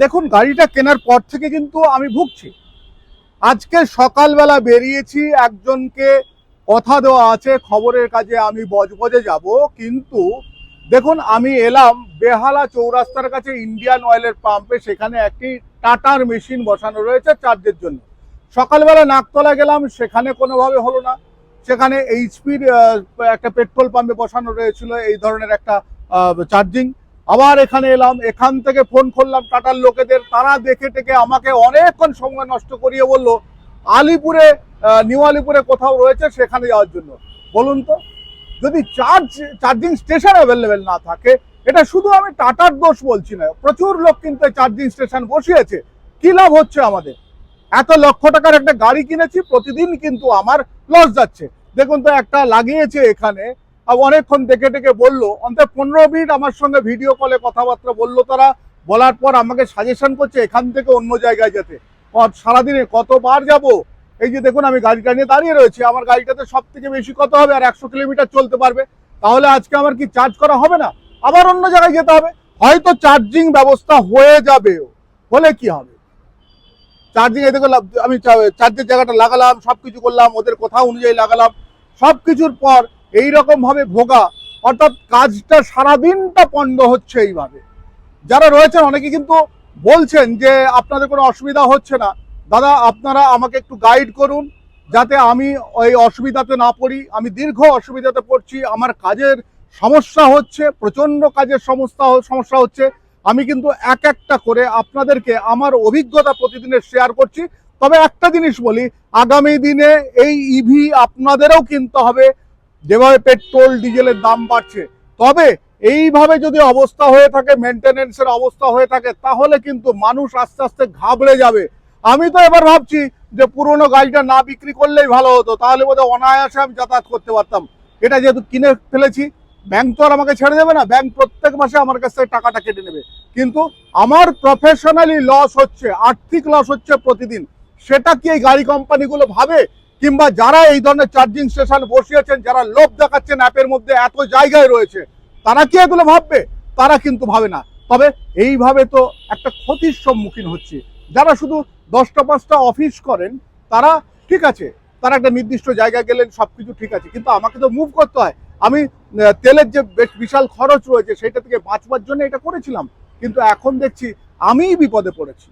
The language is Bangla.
দেখুন, গাড়িটা কেনার পর থেকে কিন্তু আমি ভুগছি। আজকে সকালবেলা বেরিয়েছি, একজনকে কথা দেওয়া আছে খবরের কাজে আমি বজবজে যাব, কিন্তু দেখুন আমি এলাম বেহালা চৌরাস্তার কাছে ইন্ডিয়ান অয়েলের পাম্পে, সেখানে একটি টাটার মেশিন বসানো রয়েছে চার্জের জন্য। সকালবেলা নাকতলা গেলাম, সেখানে কোনোভাবে হলো না। সেখানে এইচপির একটা পেট্রোল পাম্পে বসানো রয়েছিল এই ধরনের একটা চার্জিং। আবার এখানে এলাম, এখান থেকে ফোন করলাম টাটার লোকেদের, তারা দেখে টেকে আমাকে অনেকক্ষণ সময় নষ্ট করিয়ে বললো আলিপুরে, নিউ আলিপুরে কোথাও রয়েছে সেখানে যাওয়ার জন্য। বলুন তো, যদি চার্জিং স্টেশন অ্যাভেলেবেল না থাকে, এটা শুধু আমি টাটার দোষ বলছি না, প্রচুর লোক কিন্তু চার্জিং স্টেশন বসিয়েছে। কি লাভ হচ্ছে আমাদের? এত লক্ষ টাকার একটা গাড়ি কিনেছি, প্রতিদিন কিন্তু আমার লস যাচ্ছে। দেখুন তো, একটা লাগিয়েছে এখানে, অনেকক্ষণ দেখে টেকে বললো, অন্তত 15 মিনিট আমার সঙ্গে ভিডিও কলে কথাবার্তা বললো তারা। বলার পর আমাকে সাজেশন করছে এখান থেকে অন্য জায়গায় যেতে। সারাদিনে কতবার যাব? এই যে দেখুন, আমি গাড়িটা নিয়ে দাঁড়িয়ে রয়েছি, আমার গাড়িটাতে সব থেকে বেশি কত হবে? আর 100 কিলোমিটার চলতে পারবে। তাহলে আজকে আমার কি চার্জ করা হবে না? আবার অন্য জায়গায় যেতে হবে। হয়তো চার্জিং ব্যবস্থা হয়ে যাবে, হলে কি হবে? চার্জিং এ দেখো, আমি চার্জের জায়গাটা লাগালাম, সবকিছু করলাম, ওদের কথা অনুযায়ী লাগালাম, সবকিছুর পর এইরকম ভাবে ভোগা, অর্থাৎ কাজটা সারাদিনটা পণ্ড হচ্ছে এইভাবে। যারা রয়েছেন অনেকে কিন্তু বলছেন যে আপনাদের কোনো অসুবিধা হচ্ছে না। দাদা, আপনারা আমাকে একটু গাইড করুন যাতে আমি ওই অসুবিধাতে না পড়ি। আমি দীর্ঘ অসুবিধাতে পড়ছি, আমার কাজের সমস্যা হচ্ছে, প্রচণ্ড কাজের সমস্যা হচ্ছে। আমি কিন্তু এক একটা করে আপনাদেরকে আমার অভিজ্ঞতা প্রতিদিনের শেয়ার করছি। তবে একটা জিনিস বলি, আগামী দিনে এই ইভি আপনাদেরও কিনতে হবে, যেভাবে পেট্রোল ডিজেলের দাম বাড়ছে। তবে এইভাবে যদি অবস্থা হয়ে থাকে, মেনটেনেন্সের অবস্থা হয়ে থাকে, তাহলে কিন্তু মানুষ আস্তে আস্তে ঘাবড়ে যাবে। আমি তো এবার ভাবছি যে পুরোনো গাড়িটা না বিক্রি করলেই ভালো হতো, তাহলে বোধহয় অনায়াসে আমি যাতায়াত করতে পারতাম। এটা যেহেতু কিনে ফেলেছি, ব্যাংক তো আর আমাকে ছেড়ে দেবে না, ব্যাংক প্রত্যেক মাসে আমার কাছ থেকে টাকাটা কেটে নেবে। কিন্তু আমার প্রফেশনালি লস হচ্ছে, আর্থিক লস হচ্ছে প্রতিদিন। সেটা কি এই গাড়ি কোম্পানিগুলো ভাবে? কিংবা যারা এই ধরনের চার্জিং স্টেশন বসিয়েছেন, যারা লোভ দেখাচ্ছেন অ্যাপের মধ্যে এত জায়গায় রয়েছে, তারা কি এগুলো ভাববে? তারা কিন্তু ভাবে না। তবে এইভাবে তো একটা ক্ষতির সম্মুখীন হচ্ছে। যারা শুধু 10টা 5টা অফিস করেন, তারা ঠিক আছে, তারা একটা নির্দিষ্ট জায়গায় গেলেন, সবকিছু ঠিক আছে, কিন্তু আমাকে তো মুভ করতে হয়। আমি তেলের যে বিশাল খরচ রয়েছে সেটা থেকে বাঁচবার জন্য এটা করেছিলাম, কিন্তু এখন দেখছি আমিই বিপদে পড়েছি।